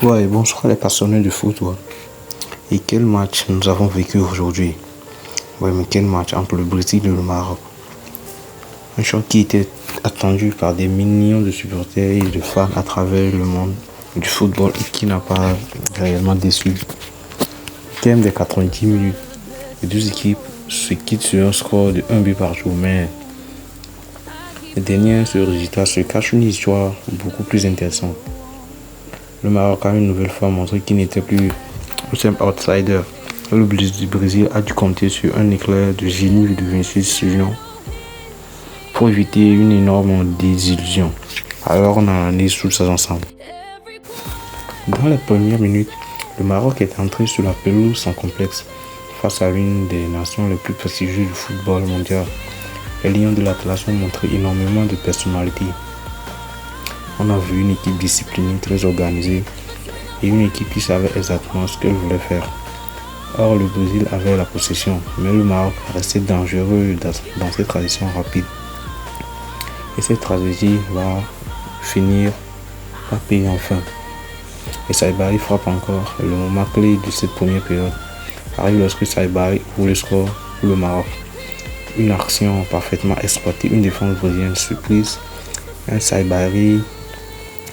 Ouais, bonsoir les passionnés de foot. Ouais. Et quel match nous avons vécu aujourd'hui. Ouais, mais quel match entre le Brésil et le Maroc. Un choc qui était attendu par des millions de supporters et de fans à travers le monde du football et qui n'a pas réellement déçu. Thème des 90 minutes, les deux équipes se quittent sur un score de 1 but partout, mais derrière ce résultat se cache une histoire beaucoup plus intéressante. Le Maroc a une nouvelle fois montré qu'il n'était plus un simple outsider. Le Brésil a dû compter sur un éclair de génie de Vinicius Junior pour éviter une énorme désillusion. Alors on a analysé tout ça ensemble. Dans les premières minutes, le Maroc est entré sur la pelouse sans complexe face à l'une des nations les plus prestigieuses du football mondial. Les Lions de l'Atlas ont montré énormément de personnalité. On a vu une équipe disciplinée, très organisée et une équipe qui savait exactement ce qu'elle voulait faire. Or, le Brésil avait la possession, mais le Maroc restait dangereux dans ses transitions rapides. Et cette tragédie va finir par payer enfin. Et Saibari frappe encore. Le moment clé de cette première période arrive lorsque Saibari ouvre le score pour le Maroc. Une action parfaitement exploitée, une défense brésilienne surprise, un Saibari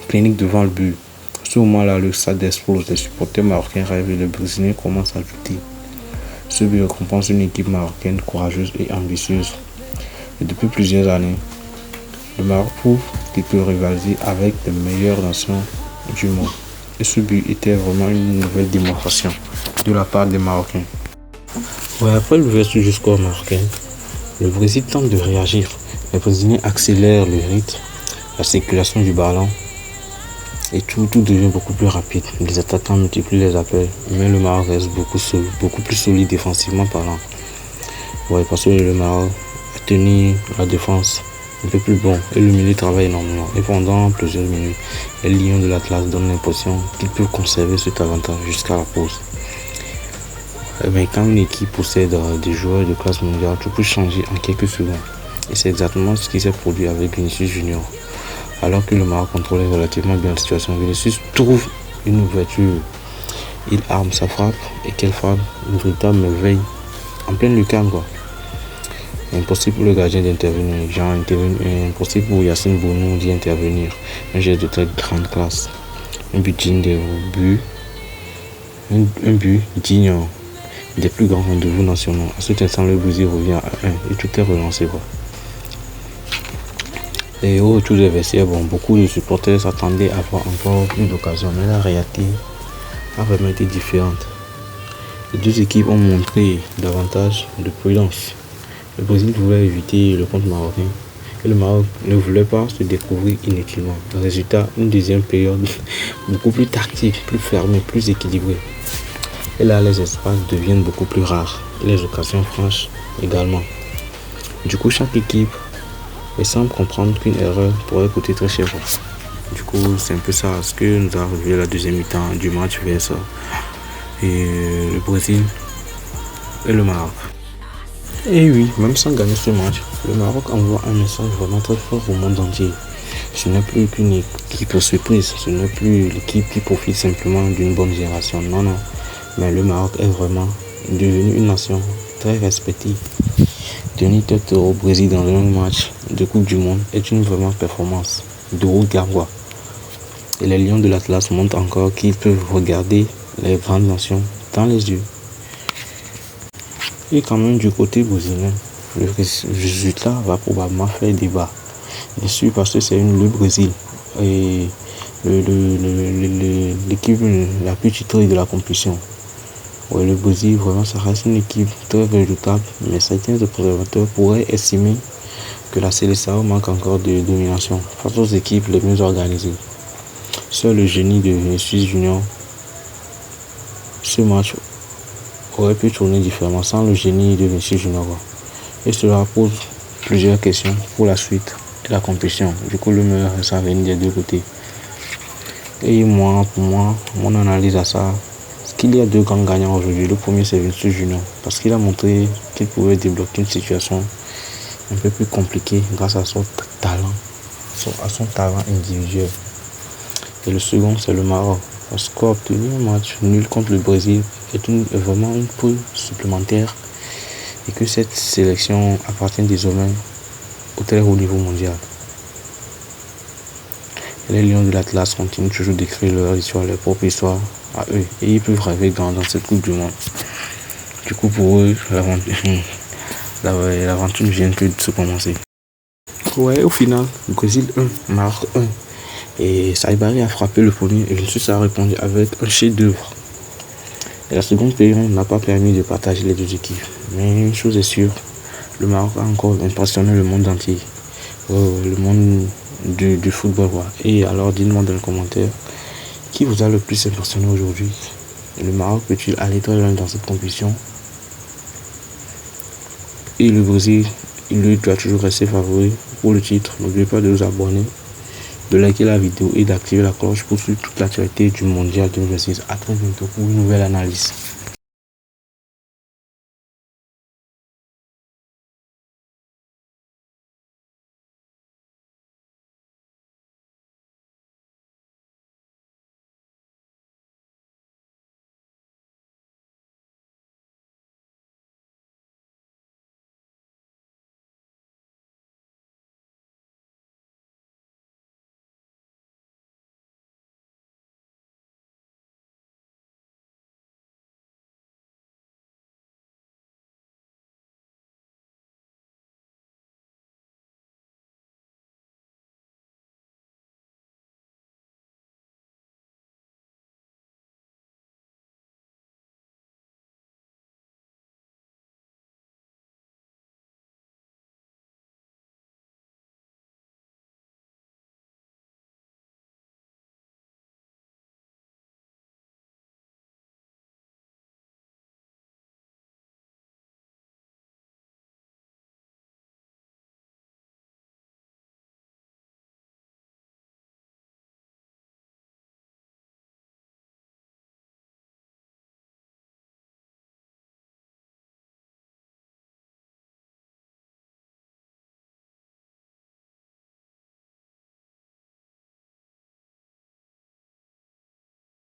clinique devant le but. À ce moment-là, le stade explose, les supporters marocains rêvent et les Brésiliens commencent à douter. Ce but récompense une équipe marocaine courageuse et ambitieuse. Et depuis plusieurs années, le Maroc prouve qu'il peut rivaliser avec les meilleures nations du monde. Et ce but était vraiment une nouvelle démonstration de la part des Marocains. Ouais, après l'ouverture du score marocain, le Brésil tente de réagir. Les Brésiliens accélèrent le rythme, la circulation du ballon et tout devient beaucoup plus rapide. Les attaquants multiplient les appels, mais le Maroc reste beaucoup plus solide défensivement parlant. Ouais, parce que le Maroc a tenu la défense un peu plus bon et le milieu travaille énormément. Et pendant plusieurs minutes, les Lions de l'Atlas donnent l'impression qu'ils peuvent conserver cet avantage jusqu'à la pause. Mais quand une équipe possède des joueurs de classe mondiale, tout peut changer en quelques secondes. Et c'est exactement ce qui s'est produit avec Vinicius Junior. Alors que le Maroc contrôlait relativement bien la situation, Vinicius trouve une ouverture. Il arme sa frappe et quelle frappe, une véritable merveille en pleine lucarne quoi. Impossible pour le gardien d'intervenir, impossible pour Yacine Bounou d'y intervenir. Un geste de très grande classe, un but digne des buts, un but digne des plus grands rendez-vous nationaux. À cet instant, le Brésil revient à 1 et tout est relancé quoi. Et au retour des vestiaires, beaucoup de supporters s'attendaient à avoir encore plus d'occasions, mais la réalité a vraiment été différente. Les deux équipes ont montré davantage de prudence. Le Brésil voulait éviter le compte marocain et le Maroc ne voulait pas se découvrir inutilement. Le résultat, une deuxième période beaucoup plus tactique, plus fermée, plus équilibrée. Et là, les espaces deviennent beaucoup plus rares et les occasions franches également. Du coup, chaque équipe semble comprendre qu'une erreur pourrait coûter très cher. Du coup, c'est un peu ça ce que nous a révélé la deuxième mi-temps du match vers et le Brésil et le Maroc. Et oui, même sans gagner ce match, le Maroc envoie un message vraiment très fort au monde entier. Ce n'est plus qu'une équipe surprise, ce n'est plus l'équipe qui profite simplement d'une bonne génération. Non, non. Mais le Maroc est vraiment devenu une nation très respectée. Tenir tête au Brésil dans un match de Coupe du Monde est une vraiment performance de haut gamme. Et les Lions de l'Atlas montrent encore qu'ils peuvent regarder les grandes nations dans les yeux. Et quand même du côté brésilien, le résultat va probablement faire débat. Bien sûr parce que c'est le Brésil et l'équipe la plus titrée de la compétition. Ouais, le Brésil, vraiment, ça reste une équipe très redoutable, mais certains observateurs pourraient estimer que la Seleção manque encore de domination face aux équipes les mieux organisées. Seul le génie de Vinicius Junior, ce match aurait pu tourner différemment sans le génie de Vinicius Junior. Et cela pose plusieurs questions pour la suite de la compétition. Du coup, le meilleur reste à venir des deux côtés. Et pour moi, mon analyse à ça, qu'il y a deux grands gagnants aujourd'hui. Le premier, c'est Vinicius Junior, parce qu'il a montré qu'il pouvait débloquer une situation un peu plus compliquée grâce à son talent individuel. Et le second, c'est le Maroc. Parce qu'obtenir un match nul contre le Brésil est vraiment une preuve supplémentaire et que cette sélection appartient désormais au très haut niveau mondial. Et les Lions de l'Atlas continuent toujours d'écrire leur histoire, leur propre histoire à eux. Et ils peuvent rêver dans cette Coupe du Monde. Du coup, pour eux, l'aventure ne vient que de se commencer. Ouais, au final, le Brésil 1, Maroc 1. Et Saibari a frappé le premier et Vinicius a répondu avec un chef-d'œuvre. Et la seconde période n'a pas permis de partager les deux équipes. Mais une chose est sûre, le Maroc a encore impressionné le monde entier. Le monde du football. Et alors, dites-moi dans les commentaires, qui vous a le plus impressionné aujourd'hui? Le Maroc peut-il aller très loin dans cette compétition? Et le Brésil, il doit toujours rester favori pour le titre. N'oubliez pas de vous abonner, de liker la vidéo et d'activer la cloche pour suivre toute l'actualité du mondial 2026. A très bientôt pour une nouvelle analyse.